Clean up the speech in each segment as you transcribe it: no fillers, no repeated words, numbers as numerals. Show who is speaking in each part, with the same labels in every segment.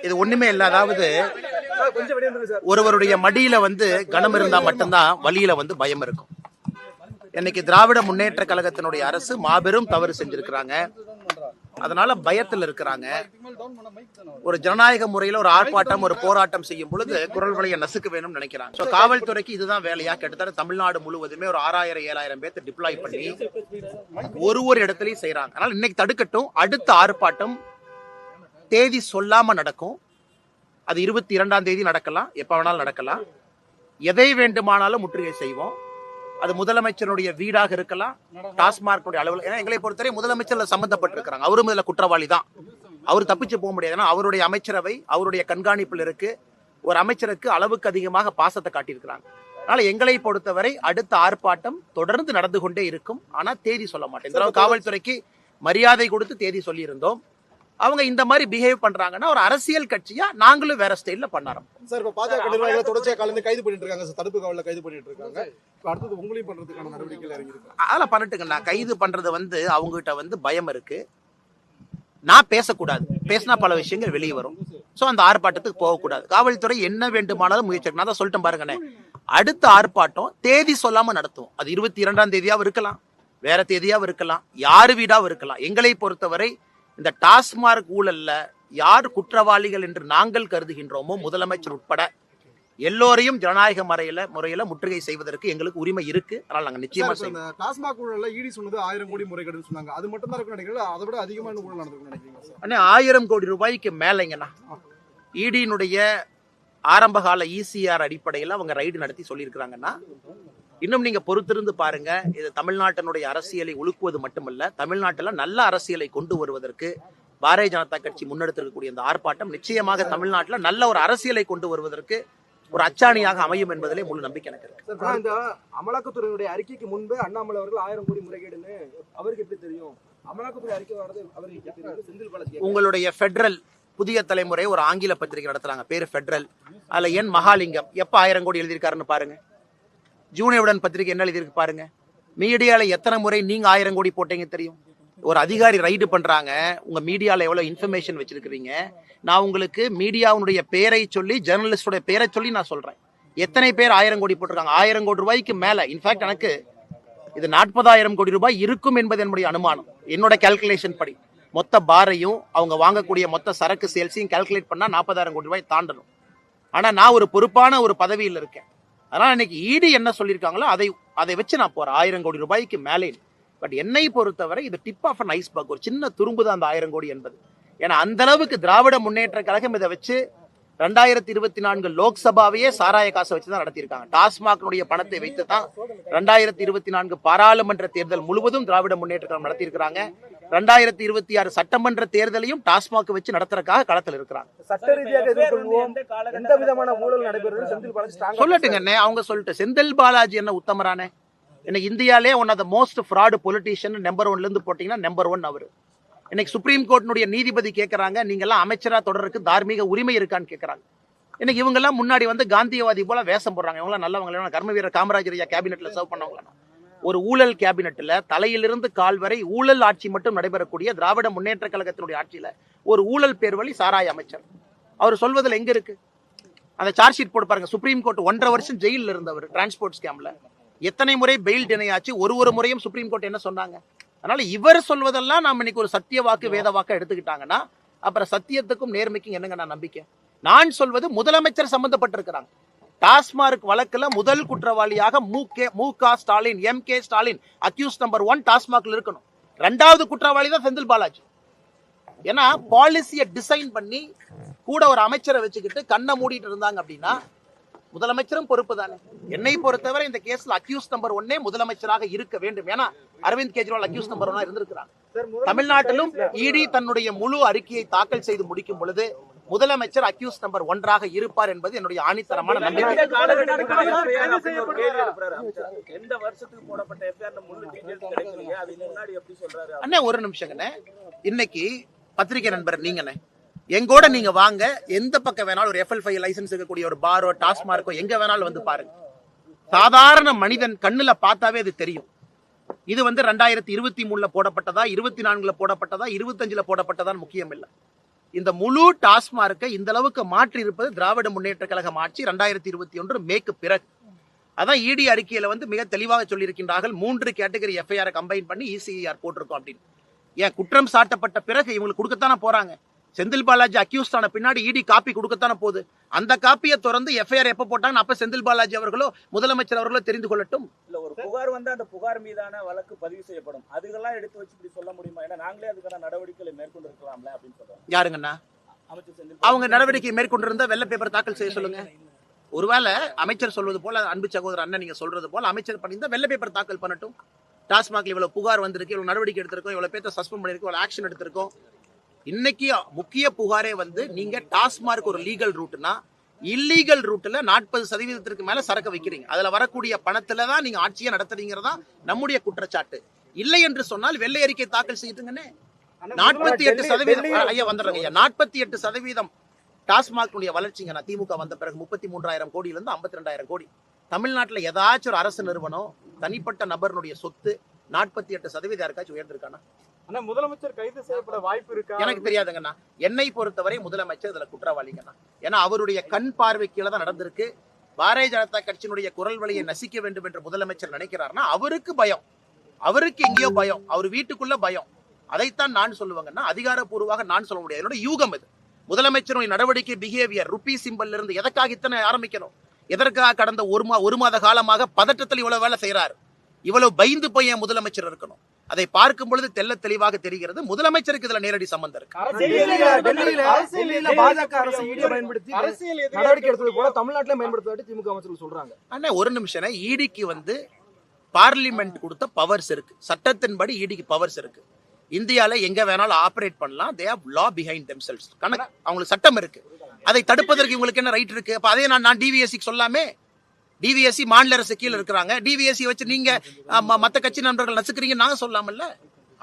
Speaker 1: இது ஒண்ணுமே இல்ல. அதாவது ஒருவருடைய மடியில கனம் இருந்தா மட்டும்தான் வழியில பயம் இருக்கும். இன்னைக்கு திராவிட முன்னேற்ற கழகத்தினுடைய அரசு மாபெரும் தவறு செஞ்சிருக்கிறாங்க. அதனால பயத்தில் இருக்கிறாங்க. ஒரு ஜனநாயக முறையில ஒரு ஆர்ப்பாட்டம் ஒரு போராட்டம் செய்யும் பொழுது குரல் வலையை நசுக்க வேணும்னு நினைக்கிறாங்க. காவல்துறைக்கு இதுதான் வேலையா. கிட்டத்தட்ட தமிழ்நாடு முழுவதுமே ஒரு 6000-7000 பேர்த்து டிப்ளாய் பண்ணி ஒரு இடத்துலயும் செய்யறாங்க. அதனால இன்னைக்கு தடுக்கட்டும். அடுத்த ஆர்ப்பாட்டம் தேதி சொல்லாம நடக்கும். அது 22ஆம் தேதி நடக்கலாம், எப்ப வேணாலும் நடக்கலாம். எதை வேண்டுமானாலும் முற்றுகை செய்வோம். அது முதலமைச்சருடைய வீடாக இருக்கலாம், டாஸ்மாக் அலுவலகம். ஏன்னா எங்களை பொறுத்தவரை முதலமைச்சர் சம்பந்தப்பட்டிருக்கிறாங்க. அவரும் இதுல குற்றவாளி தான். அவர் தப்பிச்சு போக முடியாது. ஏன்னா அவருடைய அமைச்சரவை அவருடைய கண்காணிப்பில் இருக்கு. ஒரு அமைச்சருக்கு அளவுக்கு அதிகமாக பாசத்தை காட்டியிருக்கிறாங்க. அதனால எங்களை பொறுத்தவரை அடுத்த ஆர்ப்பாட்டம் தொடர்ந்து நடந்து கொண்டே இருக்கும். ஆனா தேதி சொல்ல மாட்டேன். காவல்துறைக்கு மரியாதை கொடுத்து தேதி சொல்லி இருந்தோம். அவங்க இந்த மாதிரி பிஹேவ் பண்றாங்கன்னா ஒரு அரசியல் கட்சியா நாங்களும் வேற ஸ்டைல்ல பண்ணறோம்.
Speaker 2: சார் இப்ப பாஜக நிர்வாகிகள் தொடர்ச்சியா காலையில கைது பண்ணிட்டு இருக்காங்க சார். தடுப்பு காவல்ல கைது பண்ணிட்டு இருக்காங்க. அடுத்து உங்களையும் பண்றதுக்கான நடவடிக்கைகள் இறங்கி இருக்கு.
Speaker 1: அதெல்லாம் பண்ணட்டுங்க. கைது பண்றது அவங்க கிட்ட பயம் இருக்கு. நான் பேசக்கூடாது. பேசினா பல விஷயங்கள் வெளியே வரும். சோ அந்த ஆர்ப்பாட்டத்துக்கு போகக்கூடாது. காவல்துறை என்ன வேண்டுமானாலும் முயற்சி. நான் தான் சொல்லிட்டேன் பாருங்கண்ணே. அடுத்த ஆர்ப்பாட்டம் தேதி சொல்லாம நடத்தும். அது 22ஆம் தேதியாவும் இருக்கலாம், வேற தேதியாவும் இருக்கலாம், யாரு வீடாவும் இருக்கலாம். எங்களை பொறுத்தவரை இந்த டாஸ்மாக் ஊழல்ல யார் குற்றவாளிகள் என்று நாங்கள் கருதுகின்றோமோ முதலமைச்சர் உட்பட எல்லோரையும் ஜனநாயக முறையில முற்றுகை செய்வதற்கு எங்களுக்கு உரிமை இருக்கு. அதனால நாங்க நிச்சயமா செய்வோம்.
Speaker 2: டாஸ்மாக் ஊழல்ல ஈடி சொன்னது 1000 கோடி முறைகேடுன்னு சொன்னாங்க. அது மட்டும் தான் இருக்கு நினைக்கிறீங்க? அதை விட அதிகமான ஊழல் நடந்திருக்கு நினைக்கிறீங்க?
Speaker 1: அண்ணே 1000 கோடி ரூபாய்க்கு மேலங்கண்ணா. ஈடியினுடைய ஆரம்பகால ECR அடிப்படையில் அவங்க ரைடு நடத்தி சொல்லியிருக்கிறாங்கன்னா இன்னும் நீங்க பொறுத்திருந்து பாருங்க. இது தமிழ்நாட்டினுடைய அரசியலை உலுக்குவது மட்டுமல்ல, தமிழ்நாட்டில் நல்ல அரசியலை கொண்டு வருவதற்கு பாரதிய ஜனதா கட்சி முன்னெடுத்திருக்கக்கூடிய இந்த ஆர்ப்பாட்டம் நிச்சயமாக தமிழ்நாட்டில் நல்ல ஒரு அரசியலை கொண்டு வருவதற்கு ஒரு அச்சாணியாக அமையும் என்பதிலே முழு நம்பிக்கை எனக்கு இருக்கு.
Speaker 3: இந்த அமலாக்கத்துறையினுடைய அறிக்கைக்கு முன்பு அண்ணாமலை அவர்கள் 1000 கோடி முறைகேடுன்னு அவருக்கு எப்படி தெரியும்? அமலாக்கத்துறை அறிக்கை வரது அவருக்கு எப்படி தெரியும்? செந்தில் பாலாஜி
Speaker 1: உங்களுடைய ஃபெடரல் புதிய தலைமுறை ஒரு ஆங்கில பத்திரிகை நடத்துறாங்க, பேரு ஃபெடரல். அதுல என் மகாலிங்கம் எப்ப 1000 கோடி எழுதியிருக்காருன்னு பாருங்க. ஜூனியருடன் பத்திரிகை என்ன எழுதியிருக்கு பாருங்க. மீடியால எத்தனை முறை நீங்க 1000 கோடி போட்டீங்க தெரியும். ஒரு அதிகாரி ரைடு பண்றாங்க, உங்க மீடியால எவ்வளவு இன்ஃபர்மேஷன் வச்சிருக்கீங்க. நான் உங்களுக்கு மீடியாவுடைய பேரை சொல்லி, ஜெர்னலிஸ்டோட பேரை சொல்லி நான் சொல்றேன். எத்தனை பேர் 1000 கோடி போட்டிருக்காங்க? 1000 கோடி ரூபாய்க்கு மேல. இன்ஃபேக்ட் எனக்கு இது 40,000 கோடி ரூபாய் இருக்கும் என்பது என்னுடைய அனுமானம். என்னோட கால்குலேஷன் படி மொத்த பாரையும் அவங்க வாங்கக்கூடிய மொத்த சரக்கு சேல்ஸையும் கால்குலேட் பண்ணா 40,000 கோடி ரூபாய் தாண்டணும். ஆனா நான் ஒரு பொறுப்பான ஒரு பதவியில் இருக்கேன். அதனால இன்னைக்கு ஈடு என்ன சொல்லியிருக்காங்களோ அதை வச்சு நான் போறேன் 1000 கோடி ரூபாய்க்கு மேலே. பட் என்னை பொறுத்தவரை இது டிப் ஆஃப் அன் ஐஸ்பர்க், ஒரு சின்ன துரும்பு தான் அந்த 1000 கோடி என்பது. ஏன்னா அந்த அளவுக்கு திராவிட முன்னேற்ற கழகம் இதை வச்சு 2024 லோக்சபாவையே சாராய காசை வச்சுதான் நடத்தியிருக்காங்க. டாஸ்மாக்னுடைய பணத்தை வைத்து தான் 2024 பாராளுமன்ற தேர்தல் முழுவதும் திராவிட முன்னேற்ற கழகம் நடத்தியிருக்கிறாங்க. 2026 சட்டமன்ற தேர்தலையும் டாஸ்மாக் வச்சு நடத்துறதுக்காக களத்தில் இருக்கிறாங்க.
Speaker 3: சட்ட ரீதியாக எதிர்கொள்வோம். எந்த விதமான ஊழல் நடைபெறுது செந்தில் பாலாஜி
Speaker 1: சொல்லட்டுங்க. அவங்க சொல்லிட்டு செந்தில் பாலாஜி என்ன உத்தமரானே. இன்னைக்கு இந்தியாலே one of the most fraud politician number 1ல இருந்து போட்டீங்கன்னா நம்பர் 1 அவரு. இன்னைக்கு சுப்ரீம் கோர்ட்டினுடைய நீதிபதி கேட்கறாங்க, நீங்க எல்லாம் அமைச்சரா தொடருக்கு தார்மீக உரிமை இருக்கான்னு கேட்கறாங்க. இன்னைக்கு இவங்க எல்லாம் முன்னாடி காந்தியவாதி போல வேஷம் போடுறாங்க. இவங்க நல்லவங்க, கர்ம வீரர் காமராஜர் கேபினெட்ல சர்வ் பண்ணவங்க. ஒரு ஊழல் கேபினெட்ல தலையிலிருந்து கால் வரை ஊழல் ஆட்சி மட்டும் நடைபெறக்கூடிய திராவிட முன்னேற்ற கழகத்தினுடைய ஆட்சியில ஒரு ஊழல் பேர் வழி சாராய அமைச்சர். அவர் சொல்வதில் எங்க இருக்கு? அந்த சார்ஜ் ஷீட் போட்டு பாருங்க. சுப்ரீம் கோர்ட் 1.5 வருஷம் ஜெயிலில் இருந்தவர் டிரான்ஸ்போர்ட் ஸ்கேம்ல. எத்தனை முறை பெயில் டினை ஆச்சு. ஒரு முறையும் சுப்ரீம் கோர்ட் என்ன சொன்னாங்க? அதனால இவர் சொல்வதெல்லாம் நாம இன்னைக்கு ஒரு சத்திய வாக்கு வேத வாக்கு எடுத்துக்கிட்டாங்கன்னா அப்புறம் சத்தியத்துக்கும் நேர்மைக்கும் என்னங்க நான் நம்பிக்கை? நான் சொல்வது முதலமைச்சர் சம்பந்தப்பட்டிருக்கிறாங்க. டாஸ்மாக் வழக்குல முதல் குற்றவாளியாக மு.க. Stalin, M.K. Stalin accuse number 1 டாஸ்மாக்ல இருக்கணும். 2வது குற்றவாளி தான் செந்தில் பாலாஜி. ஏன்னா பாலிசியை டிசைன் பண்ணி கூட ஒரு அமைச்சரை வச்சுக்கிட்டு கண்ணை மூடிட்டு இருந்தாங்க அப்படின்னா முதலமைச்சரும் பொறுப்பு தானே. என்னை பொறுத்தவரை இந்த கேஸ்ல அக்யூஸ் நம்பர் 1 முதலமைச்சராக இருக்க வேண்டும். ஏன்னா அரவிந்த் கெஜ்ரிவால் அக்யூஸ் நம்பர் 1 இருந்திருக்கிறாங்க. தமிழ்நாட்டிலும் இடி தன்னுடைய முழு அறிக்கையை தாக்கல் செய்து முடிக்கும் பொழுது முதலமைச்சர் அக்யூஸ் நம்பர் 1 இருப்பார் என்பது என்னுடைய ஆணித்தரமான நம்பிக்கை. அண்ணே ஒரு நிமிஷங்க. இன்னைக்கு பத்திரிகை நண்பர் நீங்கண்ணே எங்கூட நீங்க வாங்க, எந்த பக்கம் வேணாலும் ஒரு FL5 லைசன்ஸ் இருக்கக்கூடிய ஒரு பாரோ டாஸ்மார்க்கோ எங்க வேணாலும் பாருங்க. சாதாரண மனிதன் கண்ணுல பார்த்தாவே அது தெரியும். இது 2023 போடப்பட்டதா, 24 போடப்பட்டதா, 25 போடப்பட்டதா முக்கியம் இல்லை. இந்த முழு டாஸ்மார்க்கை இந்த அளவுக்கு மாற்றி இருப்பது திராவிட முன்னேற்ற கழகம் ஆட்சி 2021 மேற்கு பிறகு. அதான் இடி அறிக்கையில வந்து மிக தெளிவாக சொல்லியிருக்கின்றார்கள் 3 கேட்டகரி எஃப்ஐஆர் கம்பைன் பண்ணி இசிஐஆர் போட்டிருக்கோம் அப்படின்னு. ஏன் குற்றம் சாட்டப்பட்ட பிறகு இவங்களுக்கு கொடுக்கத்தானே போறாங்க. செந்தில் பாலாஜி அக்யூஸ்ட் ஆன பின்னாடி இடி காப்பி கொடுக்கத்தானே போகுது. அந்த காப்பியை திறந்து எஃப்ஐஆர் எப்ப போட்டாங்க அப்ப செந்தில் பாலாஜி அவர்களோ முதலமைச்சர் அவர்களோ தெரிந்து கொள்ளட்டும்.
Speaker 4: இல்ல ஒரு புகார் வந்து அந்த புகார் மீதான வழக்கு பதிவு செய்யப்படும், அதுக்கெல்லாம் எடுத்து வச்சு இப்படி சொல்ல முடியுமா? ஏன்னா நாங்களே அதுக்கான நடவடிக்கைகளை மேற்கொண்டு இருக்கலாம்ல அப்படின்னு சொல்றாங்க.
Speaker 1: யாருங்கண்ணா
Speaker 4: அமைச்சர் செந்தில்
Speaker 1: அவங்க நடவடிக்கை மேற்கொண்டிருந்தா வெள்ளை பேப்பர் தாக்கல் செய்ய சொல்லுங்க. ஒருவேளை அமைச்சர் சொல்வது போல, அன்பு சகோதரர் அண்ணன் நீங்க சொல்றது போல அமைச்சர் பண்ணியிருந்தா வெள்ளை பேப்பர் தாக்கல் பண்ணட்டும். டாஸ்மாக்ல இவ்வளவு புகார் வந்திருக்கு, இவ்வளவு நடவடிக்கை எடுத்திருக்கோம், இவ்வளவு பேர்த்த சஸ்பெண்ட் பண்ணிருக்கோம், இவ்வளவு ஆக்ஷன் எடுத்திருக்கோம். இன்னைக்கு முக்கிய புகாரே வந்து நீங்க டாஸ்மார்க் ஒரு லீகல் ரூட்னா இல்லீகல் ரூட்ல 40% மேல சரக்கு வைக்கிறீங்க, அதுல வரக்கூடிய பணத்துல தான் நீங்க ஆட்சியை நடத்துறீங்கிறதா நம்முடைய குற்றச்சாட்டு. இல்லை என்று சொன்னால் வெள்ளை அறிக்கை தாக்கல் செய்யுங்கன்னு. 48% ஐயா வந்துடுறேங்க ஐயா, 48% டாஸ்மாக் வளர்ச்சிங்க. நான் திமுக வந்த பிறகு 33,000 கோடியிலிருந்து 52,000 கோடி. தமிழ்நாட்டில் ஏதாச்சும் ஒரு அரசு நிறுவனம் தனிப்பட்ட நபருடைய சொத்து 48% யாருக்காச்சும் உயர்ந்திருக்கானா?
Speaker 5: ஆனா முதலமைச்சர் கைது செய்யப்பட வாய்ப்பு இருக்கா?
Speaker 1: எனக்கு தெரியாதுங்கண்ணா. என்னை பொறுத்தவரை முதலமைச்சர் இதுல குற்றவாளிங்கண்ணா. ஏன்னா அவருடைய கண் பார்வை கீழே தான் நடந்திருக்கு. பாரதிய ஜனதா கட்சியினுடைய குரல் வழியை நசிக்க வேண்டும் என்று முதலமைச்சர் நினைக்கிறாருன்னா அவருக்கு பயம், அவருக்கு எங்கேயோ பயம், அவர் வீட்டுக்குள்ள பயம். அதைத்தான் நான் சொல்லுவாங்கன்னா அதிகாரப்பூர்வமாக நான் சொல்ல முடியாது. என்னோட யூகம் இது. முதலமைச்சருடைய நடவடிக்கை பிஹேவியர் ருப்பி சிம்பல் இருந்து எதற்காக இத்தனை ஆரம்பிக்கணும்? எதற்காக கடந்த ஒரு மாத காலமாக பதட்டத்தில் இவ்வளவு வேலை செய்யறாரு? இவ்வளவு பயந்து போய் முதலமைச்சர் இருக்கணும். அதை பார்க்கும் பொழுது தெல்ல தெளிவாக தெரிகிறது முதலமைச்சருக்கு இதுல நேரடி சம்பந்தம் இருக்கு.
Speaker 3: டெல்லியில பாஜக அரசு ஈடியை பயன்படுத்தி நடவடிக்கை எடுத்தது போல தமிழ்நாட்டில பயன்படுத்துவதை திமுக அமைச்சர்கள் சொல்றாங்க.
Speaker 1: அண்ணா ஒரு நிமிஷம், ஈடிக்கு வந்து பார்லிமெண்ட் கொடுத்த பவர்ஸ் இருக்கு, சட்டத்தின்படி ஈடிக்கு பவர்ஸ் இருக்கு. இந்தியால எங்க வேணாலும் ஆபரேட் பண்ணலாம். they have law behind themselves. கணக்கு அவங்களுக்கு சட்டம் இருக்கு. அதை தடுப்பதற்கு இவங்களுக்கு என்ன ரைட் இருக்கு? அப்ப அதே நான் டிவிஎஸ்சி சொல்லாமே. டிவிஎஸ்சி மாநில அரசு கீழே இருக்கிறாங்க. டிவிஎஸ்சி வச்சு நீங்க மத்த கட்சி நண்பர்கள் நசுக்கிறீங்க நாங்க சொல்லாமல்ல.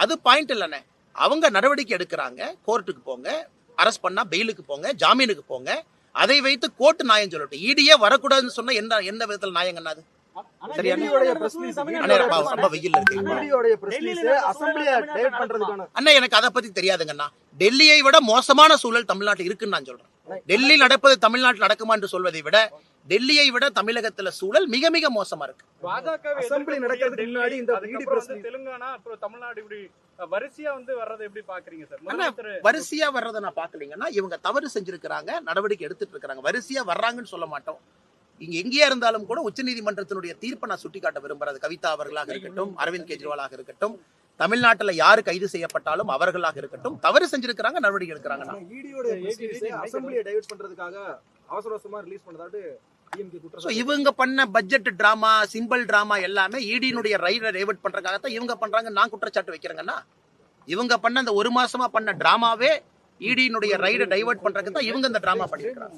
Speaker 1: அது பாயிண்ட் இல்லைண்ணே. அவங்க நடவடிக்கை எடுக்கிறாங்க, கோர்ட்டுக்கு போங்க, அரெஸ்ட் பண்ணா பெயிலுக்கு போங்க, ஜாமீனுக்கு போங்க. அதை வைத்து கோர்ட்டு நியாயம் சொல்லட்டும். ஈடியே வரக்கூடாதுன்னு சொன்னா எந்த விதத்தில் நியாயங்கண்ணா அது? எனக்கு அதை பத்தி தெரியாதுங்கண்ணா. டெல்லியை விட மோசமான சூழல் தமிழ்நாட்டில் இருக்குன்னு நான் சொல்றேன். டெல்லி நடப்பது தமிழ்நாட்டில் நடக்குமா என்று சொல்வதை விட டெல்லியை விட தமிழகத்துல சூழல் மிக மிக மோசமா இருக்கு.
Speaker 5: தெலுங்கானா அப்புறம் தமிழ்நாடு இப்படி வரிசையா வந்து வர்றதை எப்படி பாக்குறீங்க சார்?
Speaker 1: வரிசையா வர்றதை நான் பாக்கலீங்கன்னா இவங்க தவறு செஞ்சிருக்கிறாங்க, நடவடிக்கை எடுத்துட்டு இருக்காங்க. வரிசையா வர்றாங்கன்னு சொல்ல மாட்டோம். இங்க எங்கேயா இருந்தாலும் கூட உச்சநீதிமன்றத்தினுடைய தீர்ப்பை நான் சுட்டிக்காட்ட விரும்புறது. கவிதா அவர்களாக இருக்கட்டும், அரவிந்த் கெஜ்ரிவாலாக இருக்கட்டும், தமிழ்நாட்டுல யாரு கைது செய்யப்பட்டாலும் அவர்களாக இருக்கட்டும், தவறு செஞ்சிருக்கிறாங்க, நடவடிக்கை எடுக்கிறாங்க. இவங்க பண்ண பட்ஜெட் டிராமா, சிம்பிள் டிராமா எல்லாமே ஈடியினுடைய ரைடை டைவர்ட் பண்றதுக்காகத்தான் இவங்க பண்றாங்க. நான் குற்றச்சாட்டு வைக்கிறேங்கன்னா இவங்க பண்ண அந்த 1 மாசமா பண்ண டிராமாவே ஈடியினுடைய ரைடை டைவர்ட் பண்றதுக்கு தான் இவங்க இந்த டிராமா பண்ணிருக்காங்க.